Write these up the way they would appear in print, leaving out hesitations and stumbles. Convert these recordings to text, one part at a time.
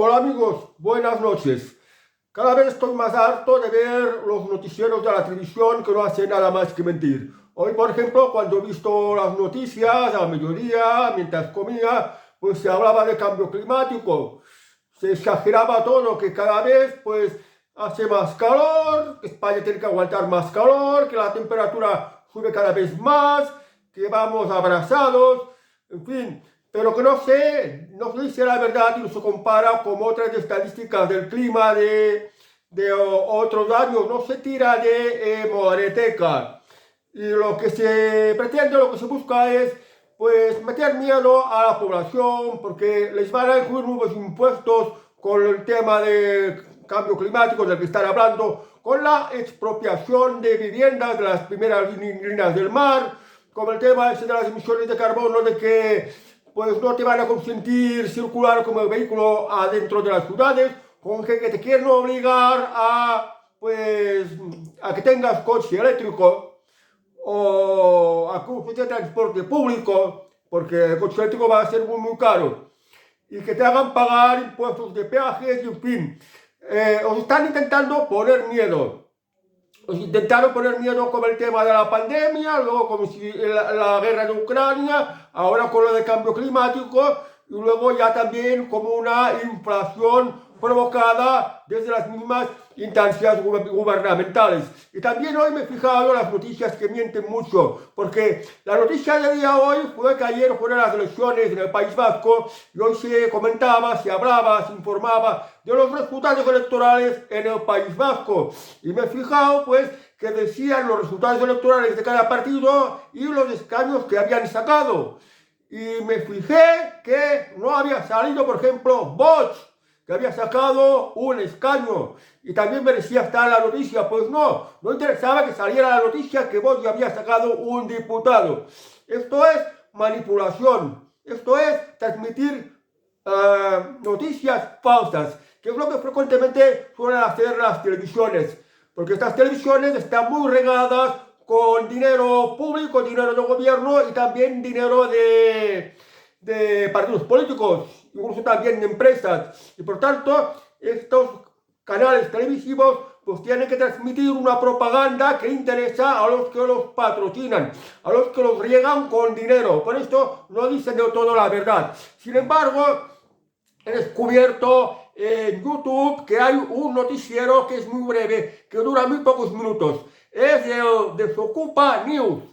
Hola amigos, buenas noches. Cada vez estoy más harto de ver los noticieros de la televisión que no hacen nada más que mentir. Hoy, por ejemplo, cuando he visto las noticias a mediodía, mientras comía, pues se hablaba de cambio climático. Se exageraba todo, que cada vez pues hace más calor, que España tiene que aguantar más calor, que la temperatura sube cada vez más, que vamos abrasados, en fin. Pero que no se dice la verdad y no se compara con otras estadísticas del clima de otros años, no se tira de hemeroteca. Y lo que se pretende, lo que se busca es pues meter miedo a la población porque les van a incluir nuevos impuestos con el tema de cambio climático del que están hablando, con la expropiación de viviendas de las primeras líneas del mar, con el tema ese de las emisiones de carbono, de que pues no te van a consentir circular como vehículo adentro de las ciudades, con que te quieren obligar pues, a que tengas coche eléctrico o a que uses transporte público, porque el coche eléctrico va a ser muy caro, y que te hagan pagar impuestos de peajes, y en fin, os están intentando poner miedo. Os intentaron poner miedo con el tema de la pandemia, luego con la guerra de Ucrania, ahora con lo de cambio climático, y luego ya también como una inflación provocada desde las mismas instancias gubernamentales. Y también hoy me he fijado en las noticias que mienten mucho, porque la noticia del día de hoy fue que ayer fueron las elecciones en el País Vasco y hoy se comentaba, se hablaba, se informaba de los resultados electorales en el País Vasco. Y me he fijado pues que decían los resultados electorales de cada partido y los escaños que habían sacado. Y me fijé que no había salido, por ejemplo, Vox, que había sacado un escaño. Y también me decía estar en la noticia, pues no interesaba que saliera la noticia que Vox ya había sacado un diputado. Esto es manipulación, esto es transmitir noticias falsas, que es lo que frecuentemente suelen hacer las televisiones, porque estas televisiones están muy regadas con dinero público, dinero de gobierno y también dinero de partidos políticos, incluso también de empresas. Y por tanto, estos canales televisivos pues tienen que transmitir una propaganda que interesa a los que los patrocinan, a los que los riegan con dinero. Por esto no dicen del todo la verdad. Sin embargo, he descubierto en YouTube que hay un noticiero que es muy breve, que dura muy pocos minutos. Es el Desocupa News.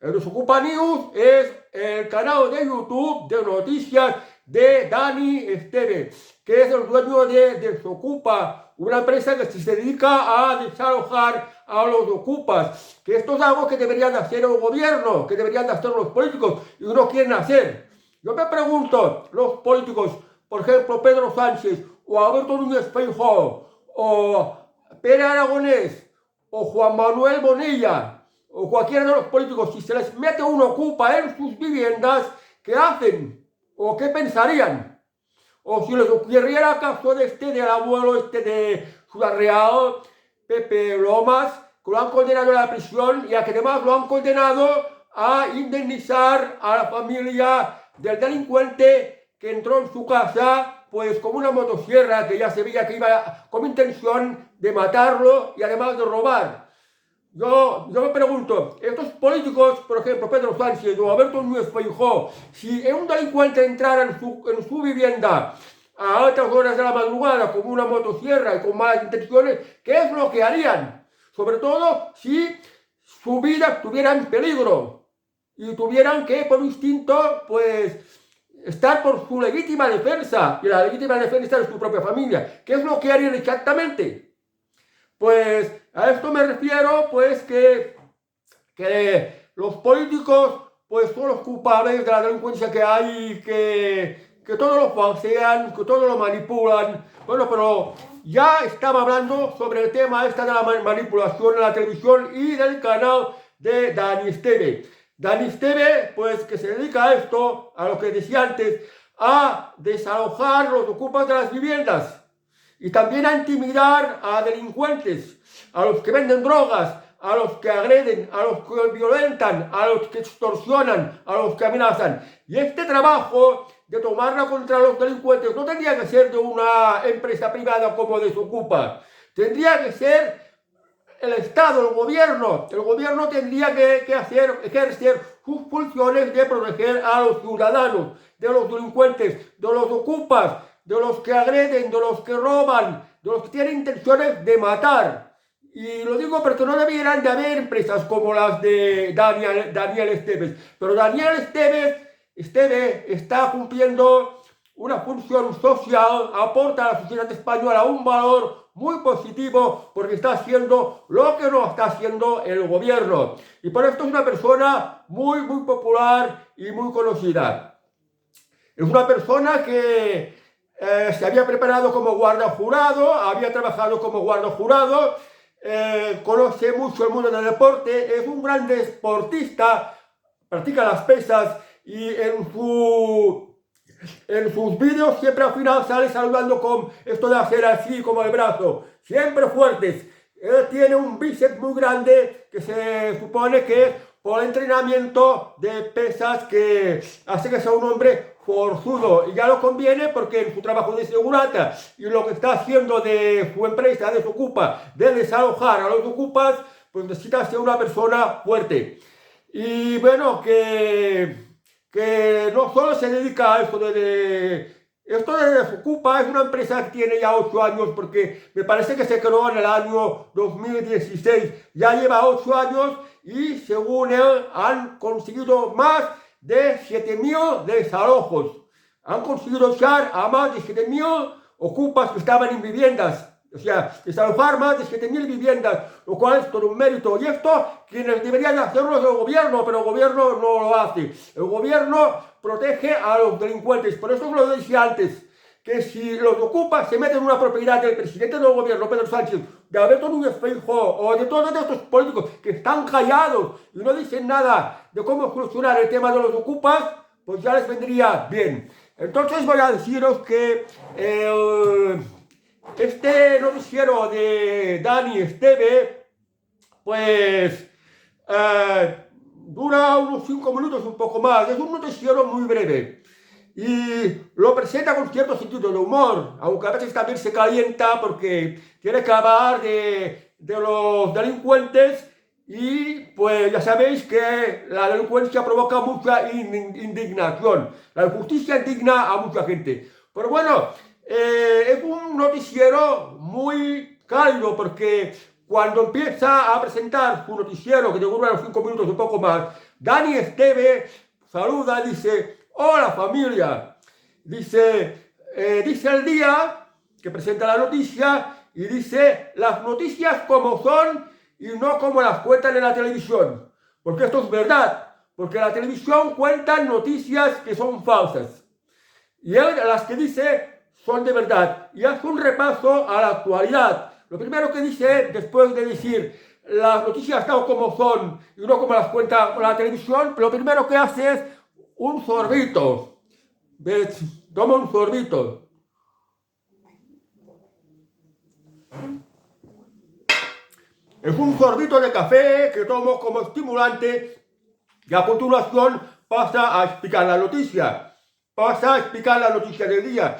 El Desocupa News es el canal de YouTube de noticias de Dani Esteve, que es el dueño de Desocupa, una empresa que se dedica a desalojar a los ocupas, que esto es algo que deberían hacer el gobierno, que deberían hacer los políticos, y no quieren hacer. Yo me pregunto, los políticos, por ejemplo, Pedro Sánchez, o Alberto Núñez Feijóo, o Pere Aragonés, o Juan Manuel Bonilla, o cualquiera de los políticos, si se les mete un ocupa en sus viviendas, ¿qué hacen? ¿O qué pensarían? O si les ocurriera el caso del abuelo de Ciudad Real, Pepe Lomas, que lo han condenado a la prisión y a que además lo han condenado a indemnizar a la familia del delincuente que entró en su casa pues con una motosierra, que ya se veía que iba con intención de matarlo y además de robar. Yo me pregunto, estos políticos, por ejemplo, Pedro Sánchez o Alberto Núñez Feijóo, si un delincuente entrara en su vivienda a altas horas de la madrugada con una motosierra y con malas intenciones, ¿qué es lo que harían? Sobre todo si su vida estuviera en peligro y tuvieran que, por instinto, pues estar por su legítima defensa, y la legítima defensa de su propia familia. ¿Qué es lo que harían exactamente? Pues a esto me refiero, pues que los políticos pues son los culpables de la delincuencia que hay, que todo lo falsean, que todo lo manipulan. Bueno, pero ya estaba hablando sobre el tema esta de la manipulación en la televisión y del canal de Dani Esteve. Dani Esteve, pues que se dedica a esto, a lo que decía antes, a desalojar los ocupas de las viviendas y también a intimidar a delincuentes, a los que venden drogas, a los que agreden, a los que violentan, a los que extorsionan, a los que amenazan. Y este trabajo de tomarla contra los delincuentes no tendría que ser de una empresa privada como Desocupa. Tendría que ser el Estado, el gobierno. El gobierno tendría que ejercer sus funciones de proteger a los ciudadanos, de los delincuentes, de los ocupas, de los que agreden, de los que roban, de los que tienen intenciones de matar. Y lo digo porque no debieran de haber empresas como las de Daniel Esteves. Pero Daniel Esteves está cumpliendo una función social, aporta a la sociedad española un valor muy positivo porque está haciendo lo que no está haciendo el gobierno. Y por esto es una persona muy, muy popular y muy conocida. Es una persona que se había preparado como guarda jurado, había trabajado como guarda jurado, conoce mucho el mundo del deporte, es un gran deportista, practica las pesas y en sus vídeos siempre al final sale saludando con esto de hacer así como el brazo, siempre fuertes. Él tiene un bíceps muy grande que se supone que es por el entrenamiento de pesas que hace que sea un hombre forzudo. Y ya lo conviene porque en su trabajo de segurata y lo que está haciendo de su empresa, Desocupa, de desalojar a los ocupas, pues necesita ser una persona fuerte. Y bueno, que no solo se dedica a esto esto de Desocupa, es una empresa que tiene ya 8 años, porque me parece que se creó en el año 2016, ya lleva 8 años y según él han conseguido más de 7.000 desalojos. Han conseguido echar a más de 7.000 ocupas que estaban en viviendas. O sea, desalojar más de 7.000 viviendas, lo cual es todo un mérito. Y esto, quienes deberían hacerlo es el gobierno, pero el gobierno no lo hace. El gobierno protege a los delincuentes. Por eso lo decía antes, que si los ocupas se meten en una propiedad del presidente del gobierno, Pedro Sánchez, de Alberto Núñez Feijóo o de todos estos políticos que están callados y no dicen nada de cómo solucionar el tema de los ocupas, pues ya les vendría bien. Entonces voy a deciros que este noticiero de Dani Esteve, pues dura unos 5 minutos, un poco más. Es un noticiero muy breve y lo presenta con cierto sentido de humor, aunque a veces también se calienta porque quiere acabar de los delincuentes. Y pues ya sabéis que la delincuencia provoca mucha indignación. La injusticia indigna a mucha gente. Pero bueno, es un noticiero muy cálido porque cuando empieza a presentar su noticiero, que dura unos 5 minutos, un poco más, Dani Esteve saluda y dice: hola familia. Dice el día que presenta la noticia y dice las noticias como son y no como las cuentan en la televisión. Porque esto es verdad. Porque la televisión cuenta noticias que son falsas. Y él, las que dice son de verdad. Y hace un repaso a la actualidad. Lo primero que dice, después de decir las noticias tal como son y no como las cuenta la televisión, lo primero que hace es un sorbito. ¿Ves? Toma un sorbito. Es un sorbito de café que tomo como estimulante y a continuación pasa a explicar la noticia. Pasa a explicar la noticia del día.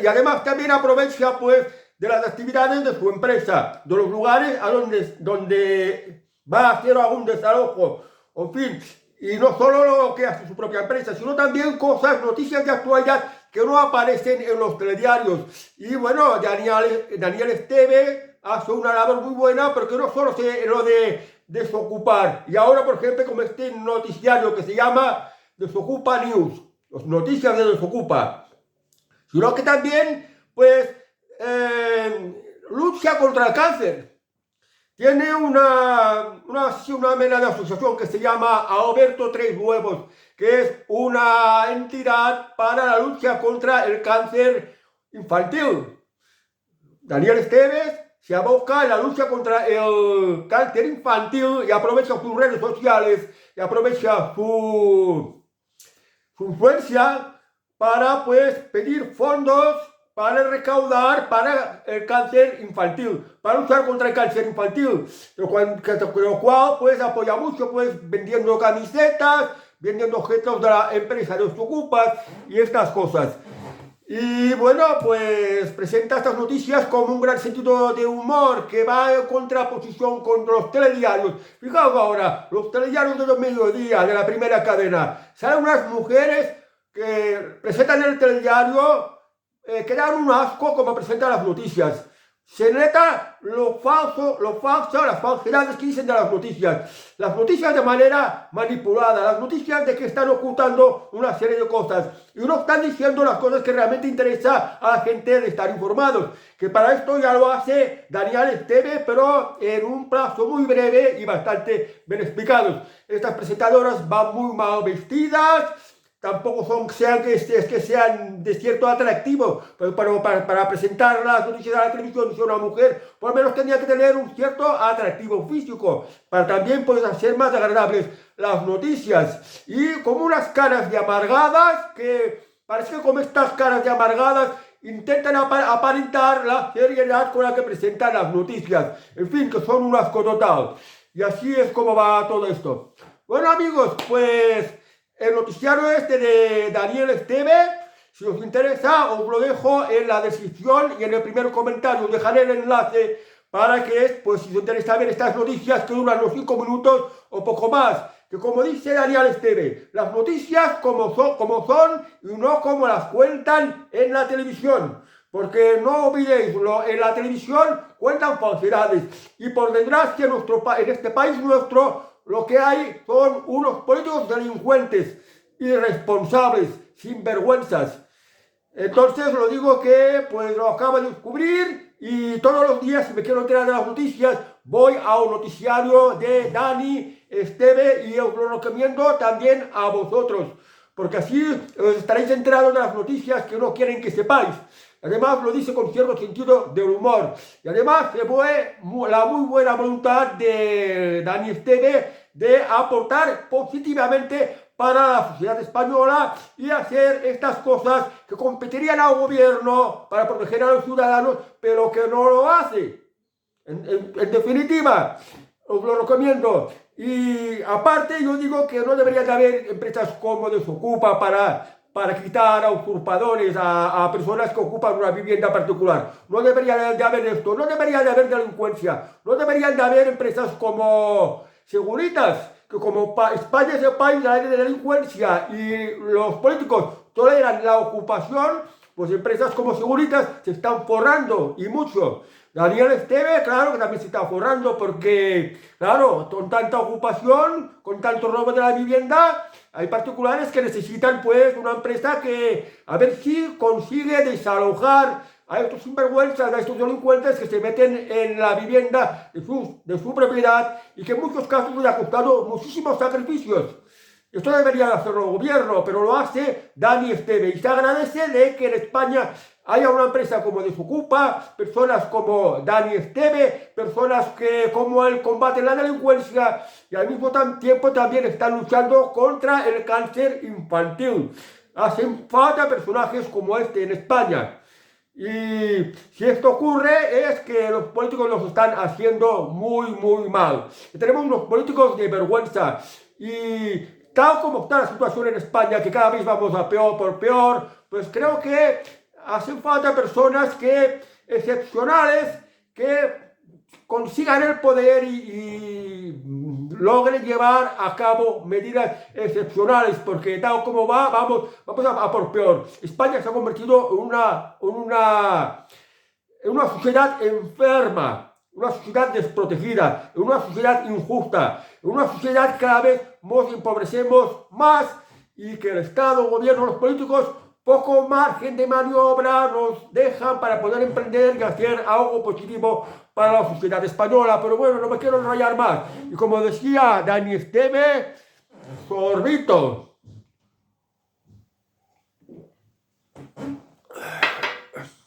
Y además también aprovecha pues de las actividades de su empresa, de los lugares a donde va a hacer algún desalojo. En fin, y no solo lo que hace su propia empresa, sino también cosas, noticias de actualidad que no aparecen en los telediarios. Y bueno, Daniel Esteve hace una labor muy buena porque no solo se lo de desocupar. Y ahora, por ejemplo, como este noticiario que se llama Desocupa News, las noticias de Desocupa, sino que también, pues, lucha contra el cáncer. Tiene una asociación que se llama Alberto Tres Huevos, que es una entidad para la lucha contra el cáncer infantil. Daniel Esteves se aboca en la lucha contra el cáncer infantil y aprovecha sus redes sociales y aprovecha su influencia para pues pedir fondos para recaudar para el cáncer infantil, para luchar contra el cáncer infantil, lo cual pues apoya mucho pues vendiendo camisetas, vendiendo objetos de la empresa de Desocupa y estas cosas. Y bueno, pues presenta estas noticias con un gran sentido de humor que va en contraposición con los telediarios. Fijaos ahora, los telediarios de los mediodías de la primera cadena. Salen unas mujeres que presentan el telediario, que dan un asco como presentan las noticias. Se nota lo falso, las falsedades que dicen de las noticias de manera manipulada, las noticias de que están ocultando una serie de cosas y no están diciendo las cosas que realmente interesa a la gente de estar informados, que para esto ya lo hace Daniel Esteve, pero en un plazo muy breve y bastante bien explicado. Estas presentadoras van muy mal vestidas, tampoco sean de cierto atractivo, pero para presentar las noticias a la televisión, si una mujer por lo menos tenía que tener un cierto atractivo físico, para también pues, hacer más agradables las noticias. Y como unas caras de amargadas, que parece que con estas caras de amargadas intentan aparentar la seriedad con la que presentan las noticias. En fin, que son un asco total. Y así es como va todo esto. Bueno amigos, pues el noticiario este de Daniel Esteve, si os interesa, os lo dejo en la descripción y en el primer comentario. Os dejaré el enlace para que, pues, si os interesa ver estas noticias que duran los 5 minutos o poco más. Que como dice Daniel Esteve, las noticias como son y no como las cuentan en la televisión. Porque no olvidéis, en la televisión cuentan falsedades. Y por desgracia en este país nuestro, lo que hay son unos políticos delincuentes, irresponsables, sinvergüenzas. Entonces lo digo que pues lo acabo de descubrir y todos los días, si me quiero enterar de las noticias, voy a un noticiario de Dani Esteve y os lo recomiendo también a vosotros, porque así os estaréis enterados de las noticias que no quieren que sepáis. Además lo dice con cierto sentido del humor. Y además se ve la muy buena voluntad de Dani Esteve de aportar positivamente para la sociedad española y hacer estas cosas que competirían al gobierno para proteger a los ciudadanos, pero que no lo hace. En definitiva, os lo recomiendo. Y aparte yo digo que no debería de haber empresas como Desocupa para quitar a usurpadores, a personas que ocupan una vivienda particular. No debería de haber esto, no debería de haber delincuencia, no deberían de haber empresas como Seguritas, que como España es el país de la delincuencia y los políticos toleran la ocupación, pues empresas como Seguritas se están forrando y mucho. Daniel Esteve, claro que también se está forrando porque, claro, con tanta ocupación, con tanto robo de la vivienda, hay particulares que necesitan pues una empresa que a ver si consigue desalojar a estos sinvergüenzas, a estos delincuentes que se meten en la vivienda de su propiedad y que en muchos casos les ha costado muchísimos sacrificios. Esto debería hacerlo el gobierno, pero lo hace Dani Esteve y se agradece de que en España haya una empresa como Desocupa, personas como Dani Esteve, personas que como él combaten la delincuencia y al mismo tiempo también están luchando contra el cáncer infantil. Hacen falta personajes como este en España. Y si esto ocurre es que los políticos los están haciendo muy mal. Y tenemos unos políticos de vergüenza y tal como está la situación en España, que cada vez vamos a peor por peor, pues creo que hacen falta personas excepcionales que consigan el poder y logren llevar a cabo medidas excepcionales, porque tal como vamos a por peor. España se ha convertido en una sociedad enferma, una sociedad desprotegida, en una sociedad injusta, en una sociedad que cada vez nos empobrecemos más y que el Estado, el gobierno, los políticos poco margen de maniobra nos dejan para poder emprender y hacer algo positivo para la sociedad española. Pero bueno, no me quiero enrollar más. Y como decía Dani Esteve, sorbito.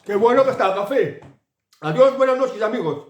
Qué bueno que está el café. Adiós, buenas noches amigos.